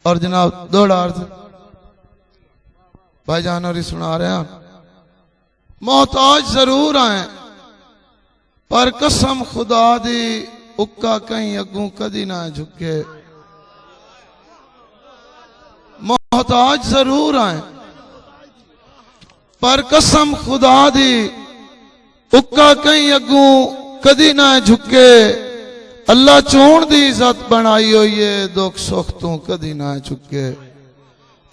اور جناب دوڑا عرض بھائی جان اور سنا رہے ہیں محتاج ضرور آئیں پر قسم خدا دی اکا کہیں اگوں کدی نہ جھکے محتاج ضرور آئیں پر قسم خدا دی اکا کہیں اگوں کدی نہ جھکے اللہ چون دی عزت بنائی ہوئی ہے دکھ سکھ تو کدی نہ چکے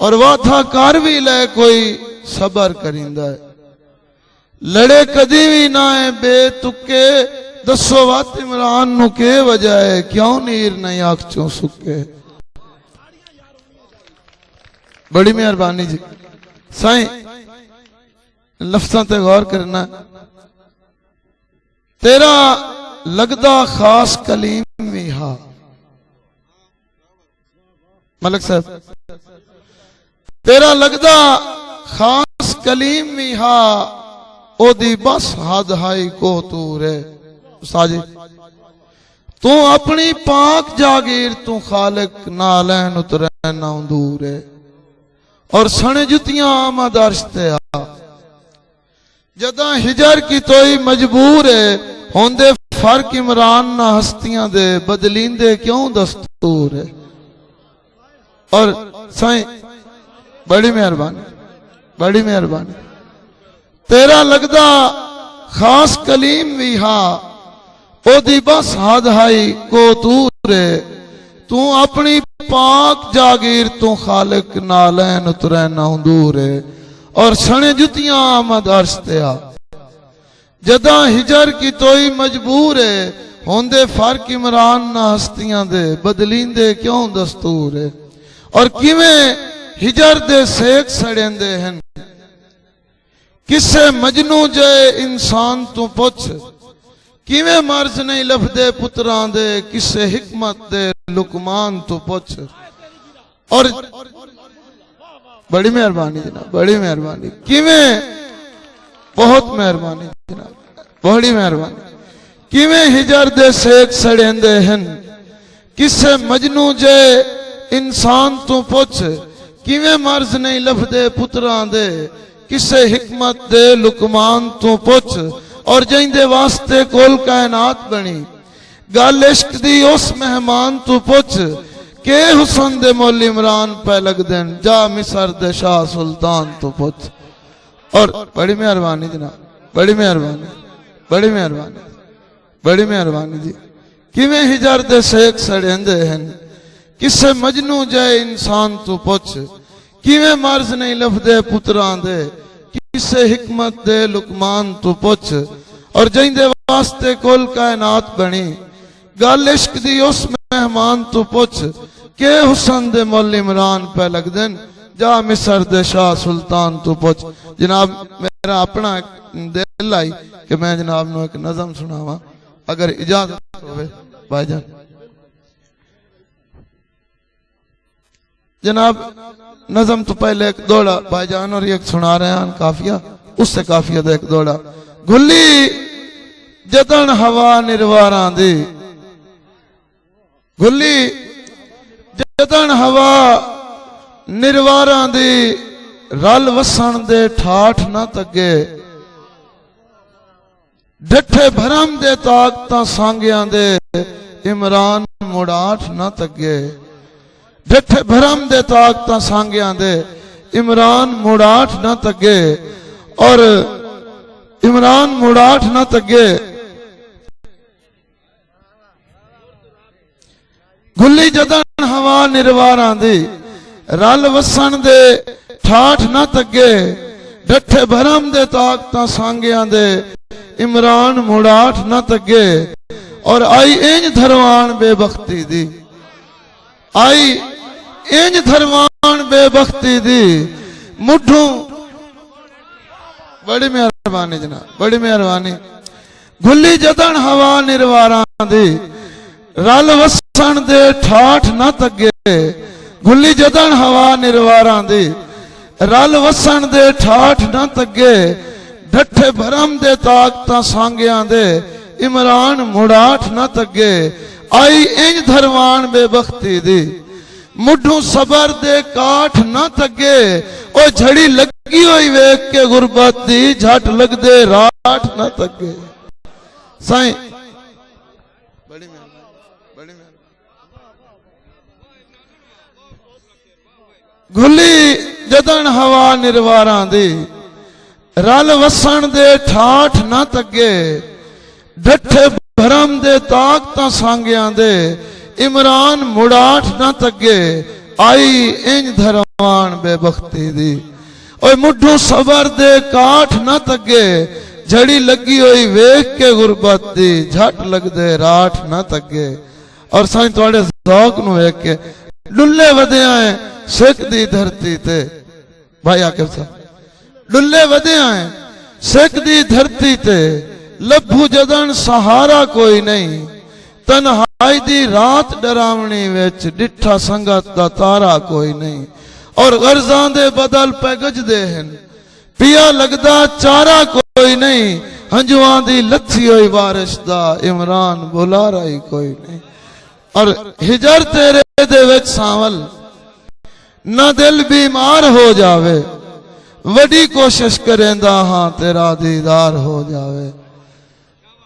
اور وعدہ کر بھی لے کوئی صبر کریندا ہے لڑے کدی بھی نہ بے تکے دسو وات عمران نو کے وجہ ہے کیوں نیر نہیں آنکھ چوں سکے بڑی مہربانی جی سائیں لفظاں تے غور کرنا تیرا لگدا خاص کلیم بھی ہا ملک صاحب تیرا لگدا خاص کلیم بھی ہا او دی بس حد ہائی کو تو رے استاد جی تو اپنی پاک جاگیر تو خالق نالین اترے نہ دور ہے اور سنے جتیاں آمد عرش تے آ جداں ہجر کی توئی مجبور ہے ہوندے فرق عمران نہ ہستیاں دے بدلین دے کیوں دستور ہے اور سائیں بڑی مہربانی تیرا لگدا خاص کلیم بھی ہا او دی بس حد ہائی کو تور ہے تو اپنی پاک جاگیر تو خالق نالین اترے نہ دور ہے اور سنے جتیاں آمد عرش تے آ جداں ہجر کی توئی مجبور ہے ہوندے فرق عمران نہ ہستیاں دے بدلین دے کیوں دستور ہے اور کیویں ہجر دے سیک سڑیں دے ہیں کسے مجنو جائے انسان تو پوچھ کیویں مرض نہیں لفدے پتران دے کسے حکمت دے لقمان تو پوچھ اور بڑی مہربانی جناب بڑی مہربانی کیویں بہت مہربانی جناب بڑی مہربانی کیویں ہجر دے سیک سڑیں دے ہیں کسے مجنو جائے انسان تو پوچھ کیویں مرض نہیں لفدے پتران دے کسے حکمت دے لقمان تو پوچھ اور جائیں دے واسطے کول کائنات بنی گل عشق دی اس مہمان تو پوچھ کہ حسن دے مول عمران پہ لگ دین جا مصر دے شاہ سلطان تو پوچھ اور بڑی مہربانی جناب بڑی مہربانی جی کیویں ہجر دے سیک سڑیں دے ہیں کسے مجنو جائے انسان تو پوچھ کیویں مرض نہیں لفدے پتران دے کسے حکمت دے لقمان تو پوچھ اور جائیں دے واسطے کل کائنات بنی گل عشق دی اس مہمان تو پوچھ کہ حسن دے مول عمران پہ لگ دین جا مصر دے شاہ سلطان تو پوچھ جناب میرا اپنا دل آئی کہ میں جناب نو ایک نظم سناواں اگر اجازت ہوئے بھائی جان جناب نظم تو پہلے ایک دوڑا بھائی جان اور ایک سنا رہے ہیں کافیہ اس سے کافیہ دے ایک دوڑا گھلی جدن ہوا نرواران دی گھلی جدن ہوا نرواران دی رل وسن دے ٹھاٹھ نہ تگے ڈٹھے بھرم دے طاقتاں سانگیاں دے عمران مڑاٹھ نہ تگے ڈٹھے بھرم دے طاقتاں سانگیاں دے عمران مڑاٹھ نہ تگے اور عمران مڑاٹھ نہ تگے گلی جدن ہوا نرواران دی رل وسن دے ٹھاٹھ نہ تگے ڈٹھے بھرم دے طاقتاں سانگیاں دے عمران مڑاٹھ نہ تگے اور آئی اینج دھروان بے بختی دی آئی اینج دھروان بے بختی دی مٹھوں بڑی مہربانی جناب بڑی مہربانی گلی جدن ہوا نرواران دی رل وسن دے ٹھاٹھ نہ تگے گلی جدن ہوا نرواران دی رل وسن دے ٹھاٹھ نہ تگے ڈٹھے بھرم دے طاقتاں سانگیاں دے عمران مڑاٹھ نہ تگے آئی انج دھروان بے بختی دی مڈھوں صبر دے کاٹھ نہ تگے او جھڑی لگی ہوئی ویکھ کے غربت دی جھٹ لگ دے راٹھ نہ تگے سائیں بڑی مہربانی گھلی جدن ہوا نرواراں دی رل وسن دے ٹھاٹھ نہ تگے ڈٹھے بھرم دے طاقتاں سانگیاں دے عمران مڑاٹھ نہ تگے آئی انج دھروان بے بختی دی اوہ مڈھوں صبر دے کاٹھ نہ تگے جھڑی لگی ہوئی ویکھ کے غربت دی جھٹ لگ دے راٹھ نہ تگے اور سائیں توڑے ذوق نو ویکھ کے ڈلے ودے آئیں سکھ دی دھرتی تے بھائی عاقب صاحب ڈلے ودے آئیں سکھ دی دھرتی تے لبھو جدن سہارا کوئی نہیں تنہائی دی رات ڈراونی ویچ ڈٹھا سنگت دا تارا کوئی نہیں اور غرضان دے بدل پہ گج دے ہیں پیا لگدا چارہ کوئی نہیں ہنجوان دی لتھی ہوئی بارش دا عمران بلا رہی کوئی نہیں اور ہجر تیرے دے ویچ ساول نہ دل بیمار ہو جاوے وڈی کوشش کریں دا ہاں تیرا دیدار ہو جاوے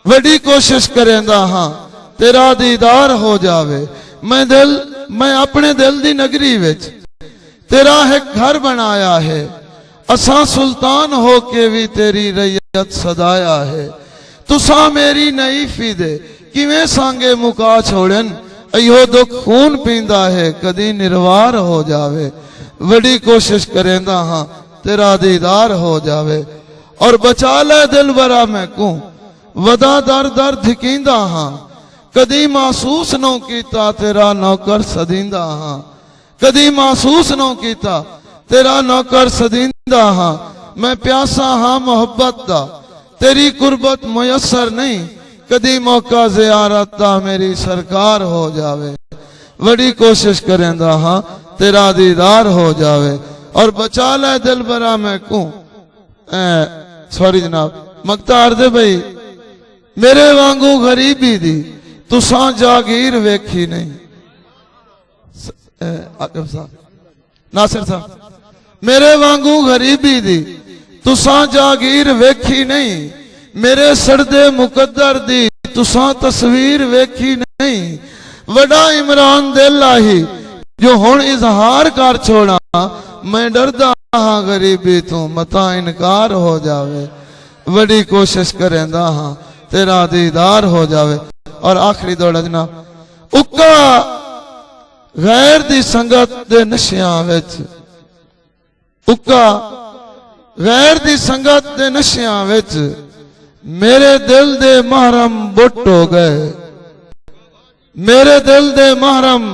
وڈی کوشش کریں دا ہاں تیرا دیدار ہو جاوے میں اپنے دل دی نگری وچ تیرا ایک گھر بنایا ہے اساں سلطان ہو کے بھی تیری ریت صدایا ہے تساں میری نئی فی دے کیویں سانگے مکا چھوڑن ایہو دکھ خون پیندا ہے کدی نروار ہو جاوے وڈی کوشش کریں دا ہاں تیرا دیدار ہو جاوے اور بچا لے دل برا میں کوں ودا در در دھکیندہ ہاں کدی محسوس نو کیتا تیرا نوکر صدیندہ ہاں کدی محسوس نو کیتا تیرا نوکر صدیندہ ہاں میں پیاسا ہاں محبت دا تیری قربت میسر نہیں کدی موقع زیارت دا میری سرکار ہو جاوے وڈی کوشش کریں دا ہاں تیرا دیدار ہو جاوے اور بچا لے دل برا میں کوں سوری جناب مقتار دے بھئی میرے وانگو غریبی دی تساں جاگیر ویکھی نہیں عاقب صاحب ناصر صاحب میرے وانگو غریبی دی تساں جاگیر ویکھی نہیں میرے سردے مقدر دی تساں تصویر ویکھی نہیں وڈا عمران دل آہی جو ہون اظہار کر چھوڑا میں ڈردا ہاں غریبی تو متا انکار ہو جاوے وڈی کوشش کریں دا ہاں تیرا دیدار ہو جاوے اور آخری دوڑا جناب اکا غیر دی سنگت دے نشیاں وچ اکا غیر دی سنگت دے نشیاں وچ میرے دل دے محرم بٹ ہو گئے میرے دل دے محرم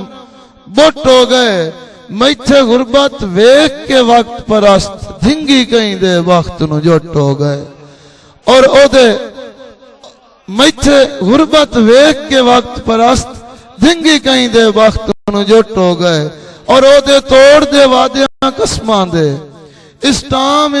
بٹ ہو گئے میتھے غربت ویک کے وقت پرست دھنگی کہیں دے وقت نو جٹ ہو گئے اور او دے میتھے غربت ویک کے وقت پرست دھنگی کہیں دے وقت نو جٹ ہو گئے اور او دے توڑ دے وعدیاں قسمان دے اس ٹام